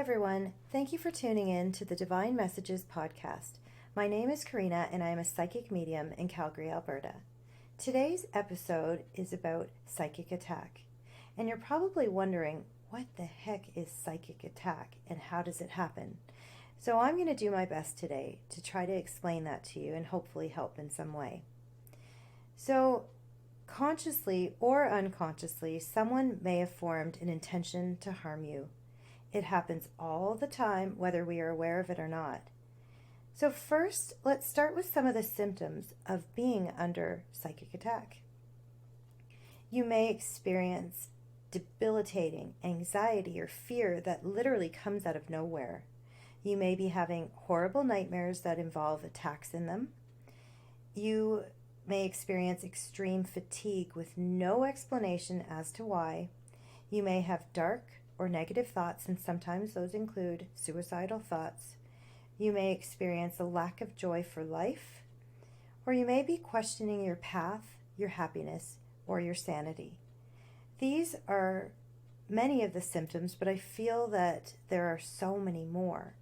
everyone. Thank you for tuning in to the Divine Messages podcast. My name is Karina and I am a psychic medium in Calgary, Alberta. Today's episode is about psychic attack. And you're probably wondering, what the heck is psychic attack and how does it happen? So I'm going to do my best today to try to explain that to you and hopefully help in some way. So, consciously or unconsciously, someone may have formed an intention to harm you. It happens all the time, whether we are aware of it or not. So first, let's start with some of the symptoms of being under psychic attack. You may experience debilitating anxiety or fear that literally comes out of nowhere. You may be having horrible nightmares that involve attacks in them. You may experience extreme fatigue with no explanation as to why. You may have dark or negative thoughts, and sometimes those include suicidal thoughts. You may experience a lack of joy for life, or you may be questioning your path, your happiness, or your sanity. These are many of the symptoms, but I feel that there are so many more.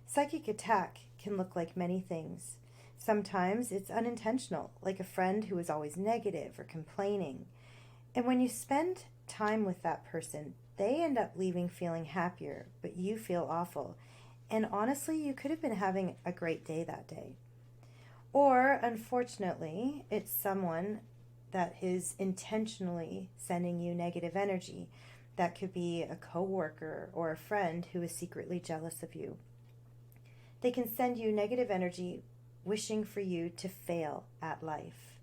Psychic attack can look like many things. Sometimes it's unintentional, like a friend who is always negative or complaining. And when you spend time with that person, they end up leaving feeling happier, but you feel awful. And honestly, you could have been having a great day that day. Or, unfortunately, it's someone that is intentionally sending you negative energy. That could be a coworker or a friend who is secretly jealous of you. They can send you negative energy, wishing for you to fail at life.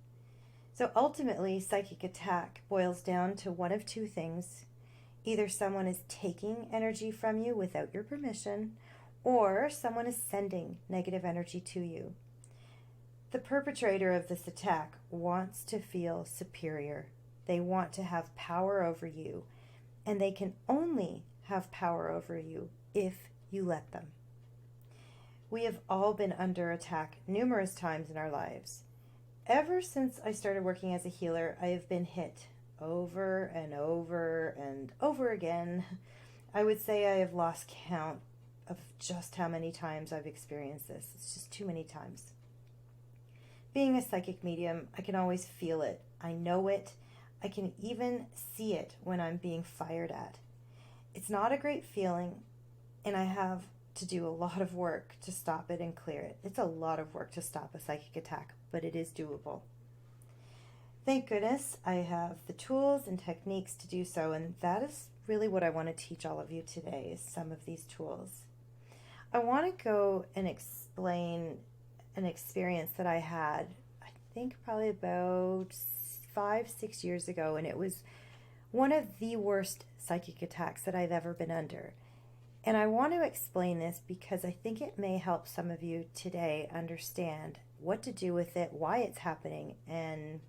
So ultimately, psychic attack boils down to one of two things. Either someone is taking energy from you without your permission, or someone is sending negative energy to you. The perpetrator of this attack wants to feel superior. They want to have power over you, and they can only have power over you if you let them. We have all been under attack numerous times in our lives. Ever since I started working as a healer, I have been hit over and over and over again. I would say I have lost count of just how many times I've experienced this. It's just too many times. Being a psychic medium, I can always feel it. I know it. I can even see it when I'm being fired at. It's not a great feeling, and I have to do a lot of work to stop it and clear it. It's a lot of work to stop a psychic attack, but it is doable. Thank goodness I have the tools and techniques to do so, and that is really what I want to teach all of you today, is some of these tools. I want to go and explain an experience that I had, I think probably about 5-6 years ago, and it was one of the worst psychic attacks that I've ever been under. And I want to explain this because I think it may help some of you today understand what to do with it, why it's happening, and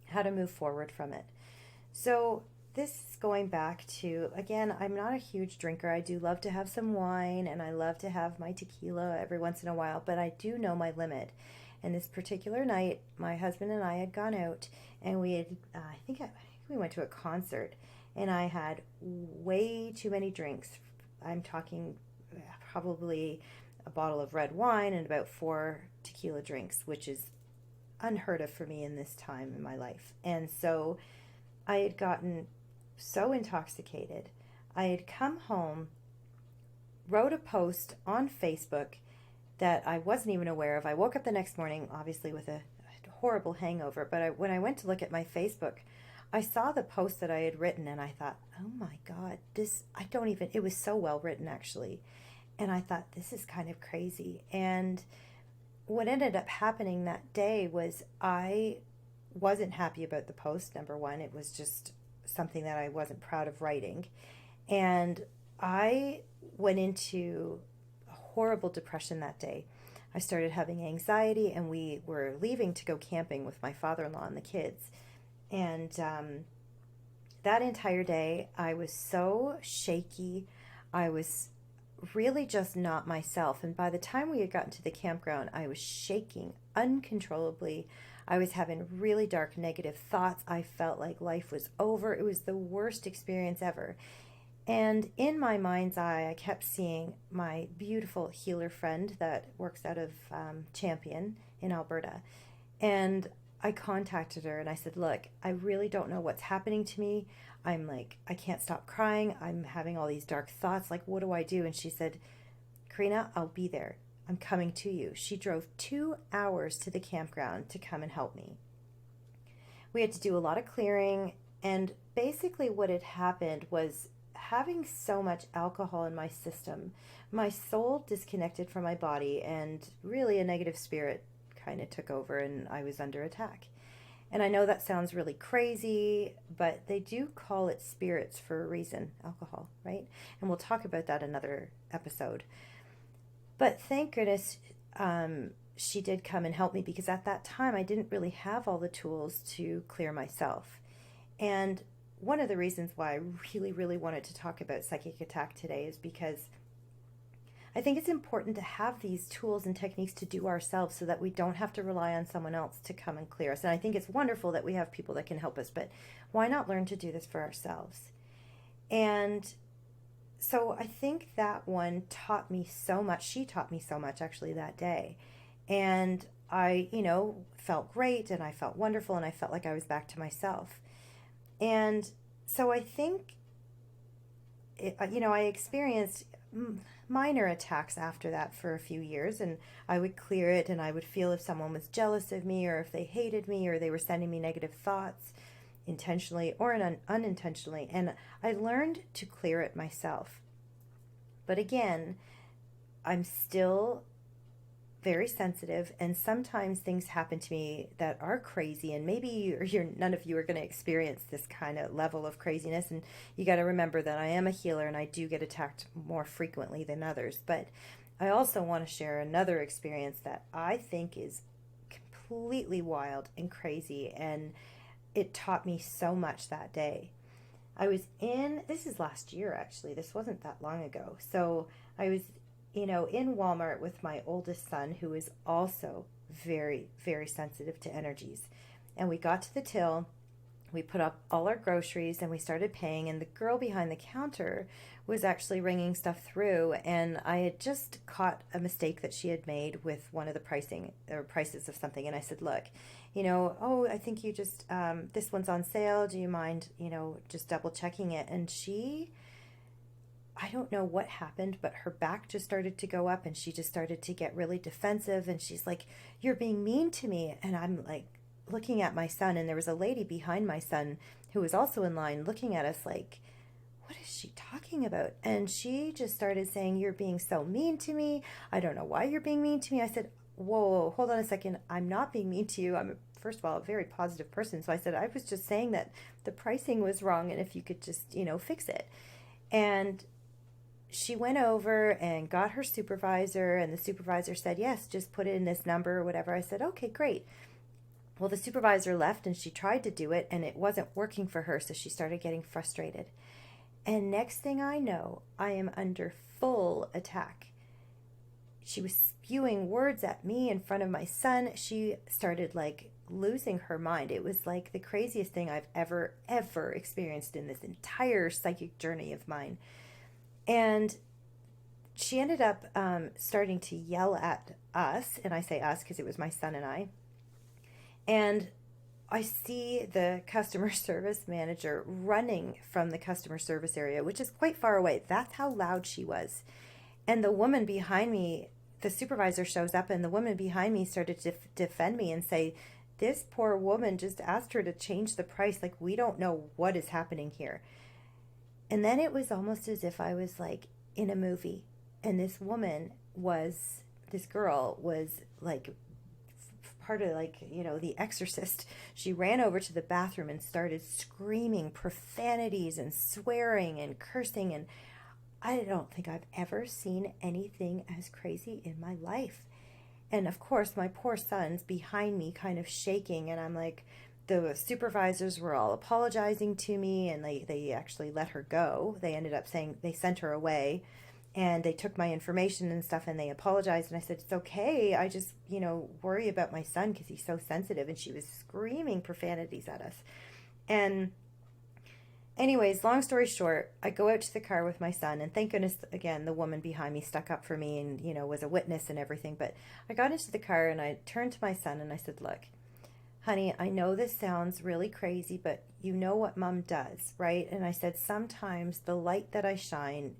how to move forward from it. So this is going back to, again, I'm not a huge drinker. I do love to have some wine and I love to have my tequila every once in a while, but I do know my limit. And this particular night, my husband and I had gone out and we had, I think we went to a concert, and I had way too many drinks. I'm talking probably a bottle of red wine and about 4 tequila drinks, which is unheard of for me in this time in my life. And so I had gotten so intoxicated. I had come home, wrote a post on Facebook that I wasn't even aware of. I woke up the next morning, obviously with a horrible hangover, but when I went to look at my Facebook, I saw the post that I had written and I thought, oh my God, it was so well written actually. And I thought, this is kind of crazy. And what ended up happening that day was I wasn't happy about the post, number one. It was just something that I wasn't proud of writing. And I went into a horrible depression that day. I started having anxiety, and we were leaving to go camping with my father-in-law and the kids. And that entire day, I was so shaky. I was really just not myself. And by the time we had gotten to the campground, I was shaking uncontrollably. I was having really dark negative thoughts. I felt like life was over. It was the worst experience ever. And in my mind's eye, I kept seeing my beautiful healer friend that works out of Champion in Alberta. And I contacted her and I said, look, I really don't know what's happening to me. I'm like, I can't stop crying. I'm having all these dark thoughts. Like, what do I do? And she said, Karina, I'll be there. I'm coming to you. She drove 2 hours to the campground to come and help me. We had to do a lot of clearing. And basically, what had happened was having so much alcohol in my system, my soul disconnected from my body, and really a negative spirit kind of took over, and I was under attack. And I know that sounds really crazy, but they do call it spirits for a reason, alcohol, right? And we'll talk about that another episode. But thank goodness she did come and help me, because at that time I didn't really have all the tools to clear myself. And one of the reasons why I really, really wanted to talk about psychic attack today is because I think it's important to have these tools and techniques to do ourselves so that we don't have to rely on someone else to come and clear us. And I think it's wonderful that we have people that can help us, but why not learn to do this for ourselves? And so I think that one taught me so much. She taught me so much actually that day. And I, felt great and I felt wonderful and I felt like I was back to myself. And so I think, I experienced minor attacks after that for a few years, and I would clear it, and I would feel if someone was jealous of me or if they hated me or they were sending me negative thoughts intentionally or unintentionally, and I learned to clear it myself. But again, I'm still very sensitive, and sometimes things happen to me that are crazy, and maybe none of you are going to experience this kind of level of craziness, and you got to remember that I am a healer and I do get attacked more frequently than others. But I also want to share another experience that I think is completely wild and crazy, and it taught me so much that day. This is last year actually, this wasn't that long ago. So I was in Walmart with my oldest son, who is also very, very sensitive to energies. And we got to the till, we put up all our groceries, and we started paying. And the girl behind the counter was actually ringing stuff through. And I had just caught a mistake that she had made with one of the prices of something. And I said, look, I think you just, this one's on sale. Do you mind, just double checking it? And I don't know what happened, but her back just started to go up and she just started to get really defensive. And she's like, you're being mean to me. And I'm like looking at my son, and there was a lady behind my son who was also in line looking at us like, what is she talking about? And she just started saying, you're being so mean to me. I don't know why you're being mean to me. I said, whoa, hold on a second. I'm not being mean to you. First of all, a very positive person. So I said, I was just saying that the pricing was wrong, and if you could just, fix it. And she went over and got her supervisor, and the supervisor said, yes, just put it in this number or whatever. I said, okay, great. Well, the supervisor left, and she tried to do it, and it wasn't working for her, so she started getting frustrated. And next thing I know, I am under full attack. She was spewing words at me in front of my son. She started like losing her mind. It was like the craziest thing I've ever experienced in this entire psychic journey of mine. And she ended up starting to yell at us, and I say us because it was my son and I. And I see the customer service manager running from the customer service area, which is quite far away. That's how loud she was. And the woman behind me, the supervisor shows up, and the woman behind me started to defend me and say, this poor woman just asked her to change the price. Like, we don't know what is happening here. And then it was almost as if I was like in a movie, and this girl was like part of The Exorcist. She ran over to the bathroom and started screaming profanities and swearing and cursing, and I don't think I've ever seen anything as crazy in my life. And of course, my poor son's behind me kind of shaking, and I'm like, the supervisors were all apologizing to me, and they actually let her go. They ended up saying they sent her away, and they took my information and stuff, and they apologized. And I said, it's okay. I just, worry about my son because he's so sensitive. And she was screaming profanities at us. And Anyways, long story short, I go out to the car with my son, and thank goodness, again, the woman behind me stuck up for me and, was a witness and everything. But I got into the car and I turned to my son and I said, "Look, honey, I know this sounds really crazy, but you know what mom does, right?" And I said, "Sometimes the light that I shine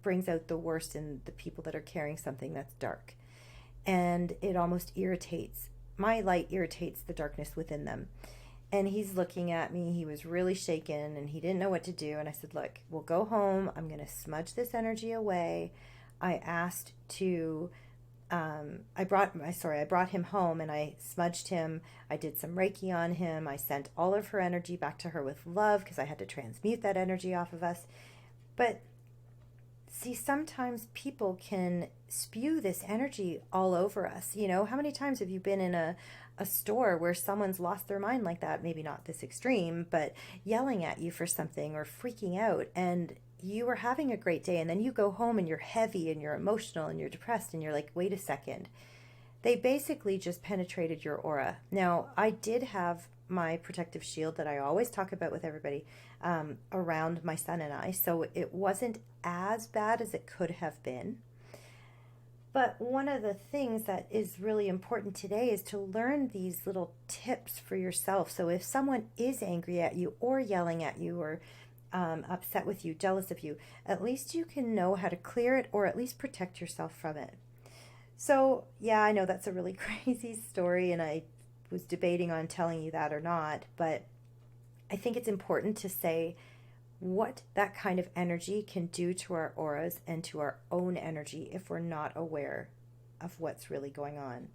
brings out the worst in the people that are carrying something that's dark. And it almost irritates, my light irritates the darkness within them." And he's looking at me. He was really shaken and he didn't know what to do. And I said, "Look, we'll go home. I'm going to smudge this energy away." I asked to, I brought him home and I smudged him. I did some Reiki on him. I sent all of her energy back to her with love because I had to transmute that energy off of us. But see, sometimes people can spew this energy all over us. How many times have you been in a store where someone's lost their mind like that? Maybe not this extreme, but yelling at you for something or freaking out. And you were having a great day. And then you go home and you're heavy and you're emotional and you're depressed. And you're like, wait a second. They basically just penetrated your aura. Now, I did have my protective shield that I always talk about with everybody around my son and I. So it wasn't as bad as it could have been. But one of the things that is really important today is to learn these little tips for yourself. So if someone is angry at you or yelling at you or upset with you, jealous of you, at least you can know how to clear it or at least protect yourself from it. So, yeah, I know that's a really crazy story, and I was debating on telling you that or not, but I think it's important to say what that kind of energy can do to our auras and to our own energy if we're not aware of what's really going on.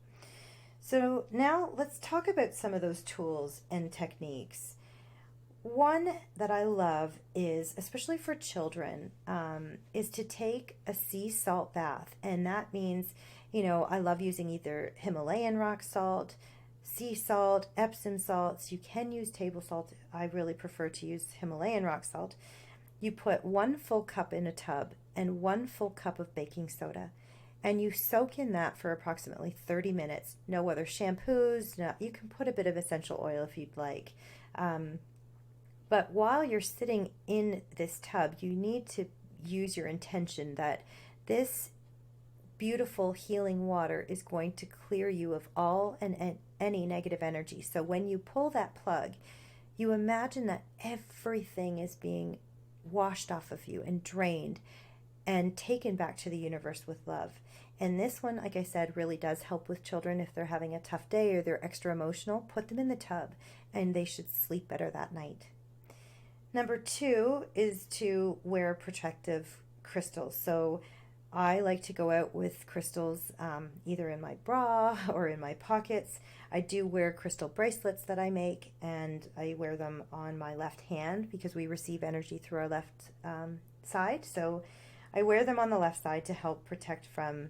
So now let's talk about some of those tools and techniques. One that I love is, especially for children, is to take a sea salt bath. And that means, I love using either Himalayan rock salt, sea salt, Epsom salts. You can use table salt. I really prefer to use Himalayan rock salt. You put 1 full cup in a tub and 1 full cup of baking soda. And you soak in that for approximately 30 minutes. No other shampoos. No, you can put a bit of essential oil if you'd like. But while you're sitting in this tub, you need to use your intention that this beautiful healing water is going to clear you of all and any negative energy. So when you pull that plug, you imagine that everything is being washed off of you and drained and taken back to the universe with love. And this one, like I said, really does help with children if they're having a tough day or they're extra emotional. Put them in the tub and they should sleep better that night. Number 2 is to wear protective crystals. So I like to go out with crystals either in my bra or in my pockets. I do wear crystal bracelets that I make, and I wear them on my left hand because we receive energy through our left side. So I wear them on the left side to help protect from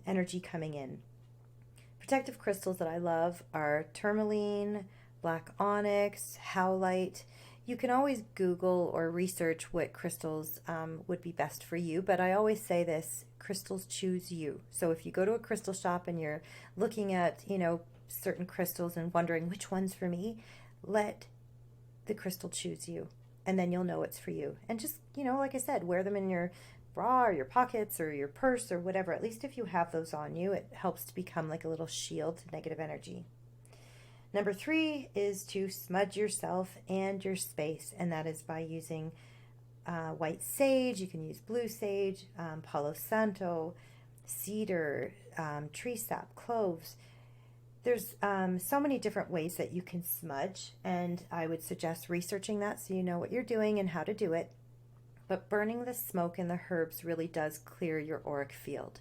energy coming in. Protective crystals that I love are tourmaline, black onyx, howlite. You can always Google or research what crystals would be best for you, but I always say this, crystals choose you. So if you go to a crystal shop and you're looking at, certain crystals and wondering which one's for me, let the crystal choose you, and then you'll know it's for you. And just, like I said, wear them in your bra or your pockets or your purse or whatever. At least if you have those on you, it helps to become like a little shield to negative energy. Number 3 is to smudge yourself and your space, and that is by using white sage. You can use blue sage, Palo Santo, cedar, tree sap, cloves. There's so many different ways that you can smudge, and I would suggest researching that so you know what you're doing and how to do it. But burning the smoke and the herbs really does clear your auric field.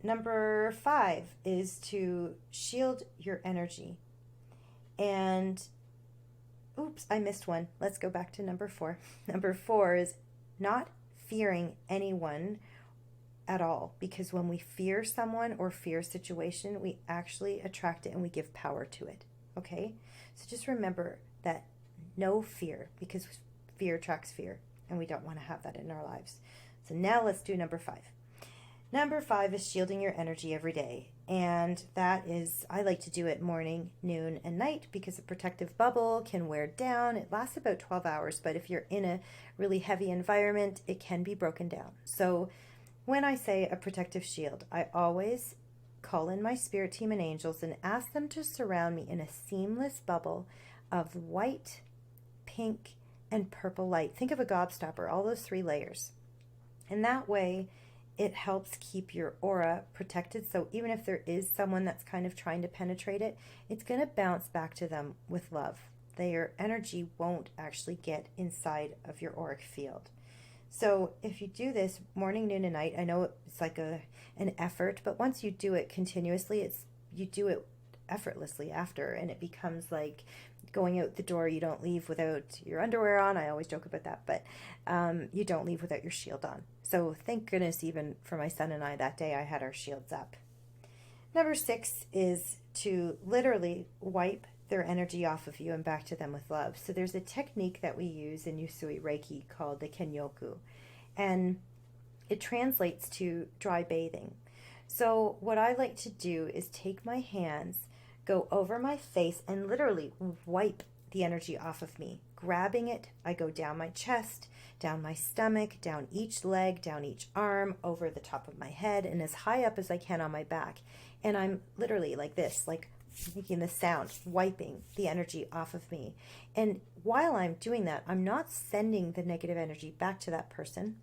Number 5 is to shield your energy. And, oops, I missed one. Let's go back to number 4. Number 4 is not fearing anyone at all. Because when we fear someone or fear a situation, we actually attract it and we give power to it. Okay? So just remember that no fear, because fear attracts fear. And we don't want to have that in our lives. So now let's do number 5. Number 5 is shielding your energy every day. And that is, I like to do it morning, noon, and night because a protective bubble can wear down. It lasts about 12 hours, but if you're in a really heavy environment, it can be broken down. So when I say a protective shield, I always call in my spirit team and angels and ask them to surround me in a seamless bubble of white, pink, and purple light. Think of a gobstopper, all those 3 layers. And that way, it helps keep your aura protected. So even if there is someone that's kind of trying to penetrate it, it's going to bounce back to them with love. Their energy won't actually get inside of your auric field. So if you do this morning, noon, and night, I know it's like an effort, but once you do it continuously, you do it effortlessly after, and it becomes like going out the door. You don't leave without your underwear on. I always joke about that, but you don't leave without your shield on. So thank goodness, even for my son and I, that day I had our shields up. Number 6 is to literally wipe their energy off of you and back to them with love. So there's a technique that we use in Usui Reiki called the Kenyoku, and it translates to dry bathing. So what I like to do is take my hands, go over my face, and literally wipe the energy off of me. Grabbing it, I go down my chest, down my stomach, down each leg, down each arm, over the top of my head, and as high up as I can on my back. And I'm literally like this, like making the sound, wiping the energy off of me. And while I'm doing that, I'm not sending the negative energy back to that person,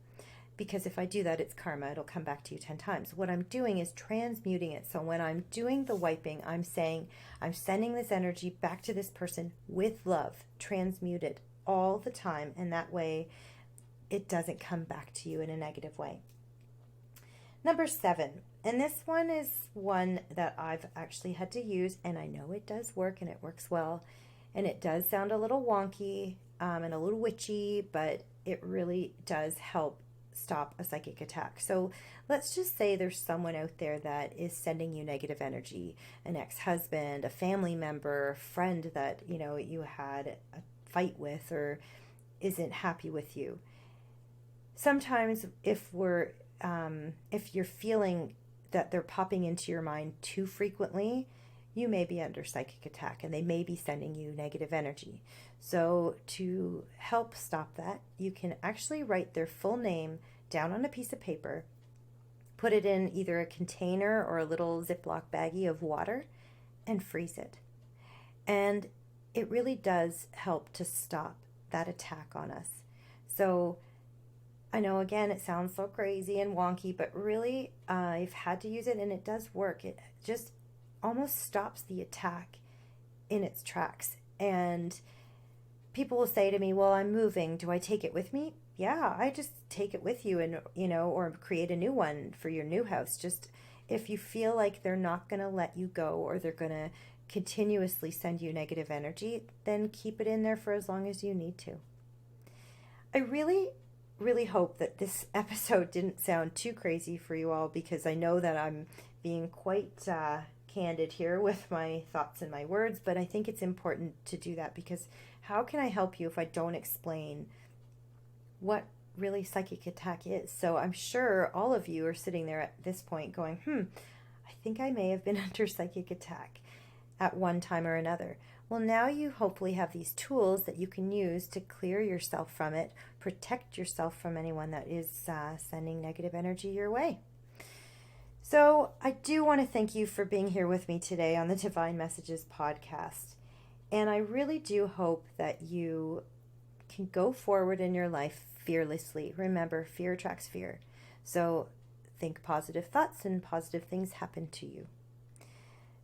because if I do that, it's karma. It'll come back to you 10 times. What I'm doing is transmuting it. So when I'm doing the wiping, I'm saying, I'm sending this energy back to this person with love, transmuted all the time. And that way, it doesn't come back to you in a negative way. Number 7, and this one is one that I've actually had to use, and I know it does work, and it works well. And it does sound a little wonky and a little witchy, but it really does help stop a psychic attack. So let's just say there's someone out there that is sending you negative energy, an ex-husband, a family member, a friend that you had a fight with or isn't happy with you. Sometimes if you're feeling that they're popping into your mind too frequently, you may be under psychic attack and they may be sending you negative energy. So to help stop that, you can actually write their full name down on a piece of paper, put it in either a container or a little Ziploc baggie of water, and freeze it. And it really does help to stop that attack on us. So I know, again, it sounds so crazy and wonky, but really I've had to use it and it does work. It just almost stops the attack in its tracks. And people will say to me, well, I'm moving. Do I take it with me? Yeah, I just take it with you and, or create a new one for your new house. Just if you feel like they're not going to let you go or they're going to continuously send you negative energy, then keep it in there for as long as you need to. I really hope that this episode didn't sound too crazy for you all, because I know that I'm being quite candid here with my thoughts and my words, but I think it's important to do that, because how can I help you if I don't explain what really psychic attack is? So I'm sure all of you are sitting there at this point going, I think I may have been under psychic attack at one time or another. Well, now you hopefully have these tools that you can use to clear yourself from it, protect yourself from anyone that is sending negative energy your way. So I do want to thank you for being here with me today on the Divine Messages podcast. And I really do hope that you can go forward in your life fearlessly. Remember, fear attracts fear. So think positive thoughts and positive things happen to you.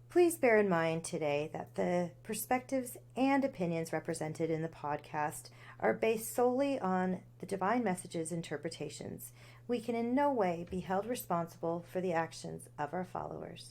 Please bear in mind today that the perspectives and opinions represented in the podcast are based solely on the Divine Messages interpretations. We can in no way be held responsible for the actions of our followers.